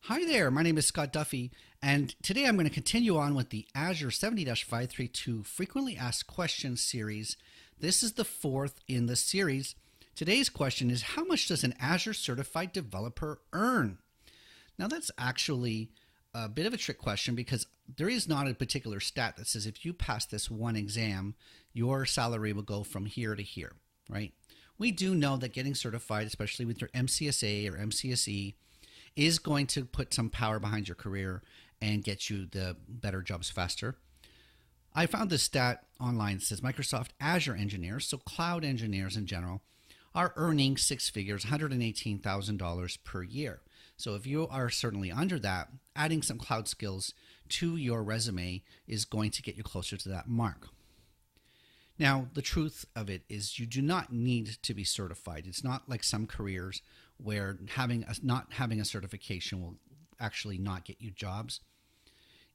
Hi there, my name is Scott Duffy, and today I'm going to continue on with the Azure 70-532 Frequently Asked Questions series. This is the fourth in the series. Today's question is, how much does an Azure Certified Developer earn? Now that's actually a bit of a trick question because there is not a particular stat that says if you pass this one exam, your salary will go from here to here, right? We do know that getting certified, especially with your MCSA or MCSE, is going to put some power behind your career and get you the better jobs faster. I found this stat online that says Microsoft Azure engineers, so cloud engineers in general, are earning six figures, $118,000 per year. So if you are certainly under that, adding some cloud skills to your resume is going to get you closer to that mark. Now, the truth of it is you do not need to be certified. It's not like some careers where not having a certification will actually not get you jobs.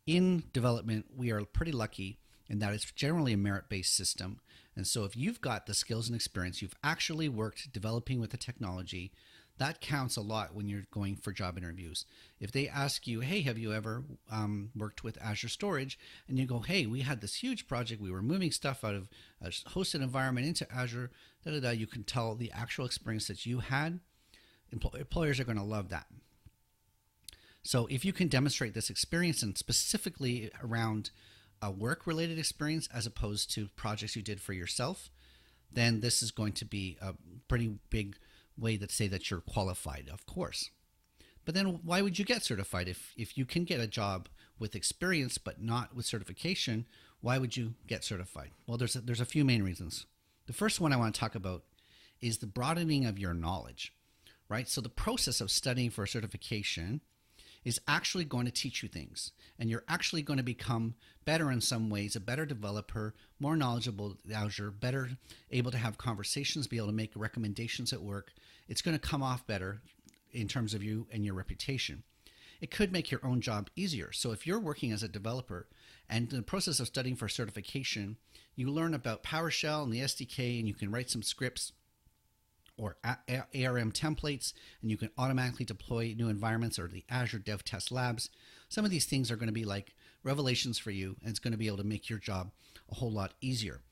In development, we are pretty lucky in that it's generally a merit-based system. And so if you've got the skills and experience, you've actually worked developing with the technology, that counts a lot when you're going for job interviews. If they ask you, hey, have you ever worked with Azure Storage? And you go, hey, we had this huge project. We were moving stuff out of a hosted environment into Azure, you can tell the actual experience that you had. Employers are going to love that. So if you can demonstrate this experience, and specifically around a work-related experience as opposed to projects you did for yourself, then this is going to be a pretty big way to say that you're qualified, of course. But then why would you get certified? If you can get a job with experience but not with certification, why would you get certified? Well, there's a few main reasons. The first one I want to talk about is the broadening of your knowledge, right? So the process of studying for a certification is actually going to teach you things, and you're actually going to become better in some ways, a better developer, more knowledgeable at Azure, better able to have conversations, be able to make recommendations at work. It's going to come off better in terms of you and your reputation. It could make your own job easier. So if you're working as a developer and in the process of studying for certification, you learn about PowerShell and the SDK, and you can write some scripts or ARM templates, and you can automatically deploy new environments or the Azure Dev Test Labs. Some of these things are going to be like revelations for you, and it's going to be able to make your job a whole lot easier.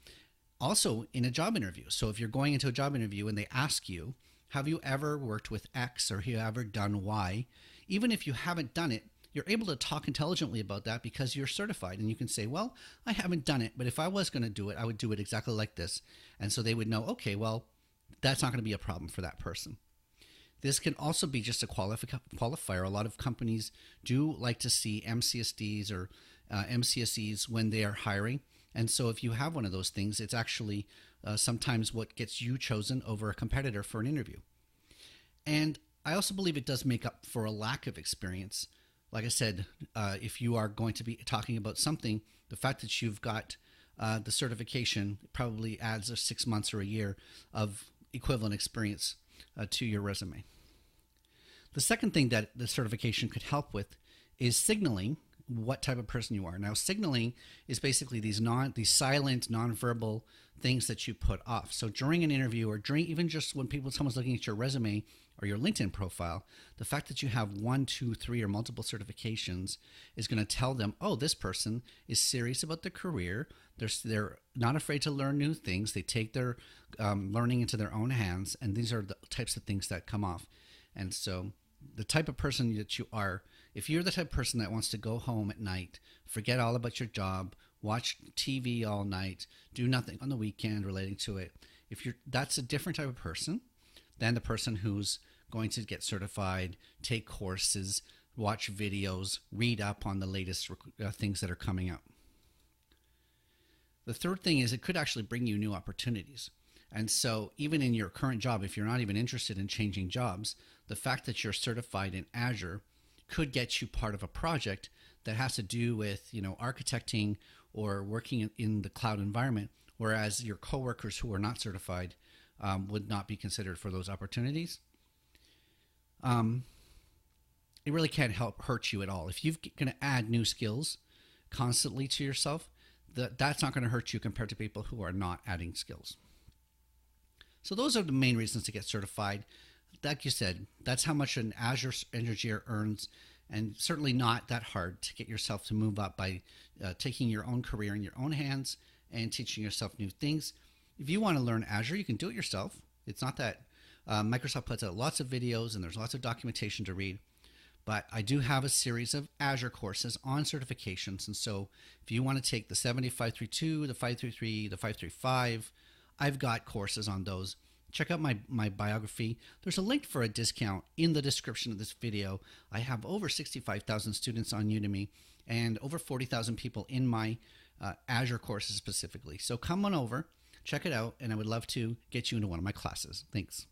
Also, in a job interview. So if you're going into a job interview and they ask you, have you ever worked with X or have you ever done Y? Even if you haven't done it, you're able to talk intelligently about that because you're certified, and you can say, well, I haven't done it, but if I was going to do it, I would do it exactly like this. And so they would know, okay, well, that's not going to be a problem for that person. This can also be just a qualifier. A lot of companies do like to see MCSDs or MCSEs when they are hiring. And so if you have one of those things, it's actually sometimes what gets you chosen over a competitor for an interview. And I also believe it does make up for a lack of experience. Like I said, if you are going to be talking about something, the fact that you've got the certification probably adds 6 months or a year of equivalent experience to your resume. The second thing that the certification could help with is signaling what type of person you are. Now, signaling is basically these silent, nonverbal things that you put off. So during an interview, or during even just when someone's looking at your resume or your LinkedIn profile, the fact that you have 1, 2, 3, or multiple certifications is going to tell them, oh, this person is serious about their career. They're not afraid to learn new things. They take their learning into their own hands, and these are the types of things that come off. And so the type of person that you are, if you're the type of person that wants to go home at night, forget all about your job, watch TV all night, do nothing on the weekend relating to it, that's a different type of person than the person who's going to get certified, take courses, watch videos, read up on the latest things that are coming out. The third thing is it could actually bring you new opportunities. And so even in your current job, if you're not even interested in changing jobs, the fact that you're certified in Azure could get you part of a project that has to do with, architecting or working in the cloud environment, whereas your coworkers who are not certified would not be considered for those opportunities. It really can't hurt you at all. If you're going to add new skills constantly to yourself, that's not going to hurt you compared to people who are not adding skills. So those are the main reasons to get certified. Like you said, that's how much an Azure engineer earns, and certainly not that hard to get yourself to move up by taking your own career in your own hands and teaching yourself new things. If you want to learn Azure, you can do it yourself. It's not that Microsoft puts out lots of videos and there's lots of documentation to read. But I do have a series of Azure courses on certifications. And so if you want to take the 7532, the 533, the 535, I've got courses on those. Check out my biography. There's a link for a discount in the description of this video. I have over 65,000 students on Udemy and over 40,000 people in my Azure courses specifically. So come on over, check it out, and I would love to get you into one of my classes. Thanks.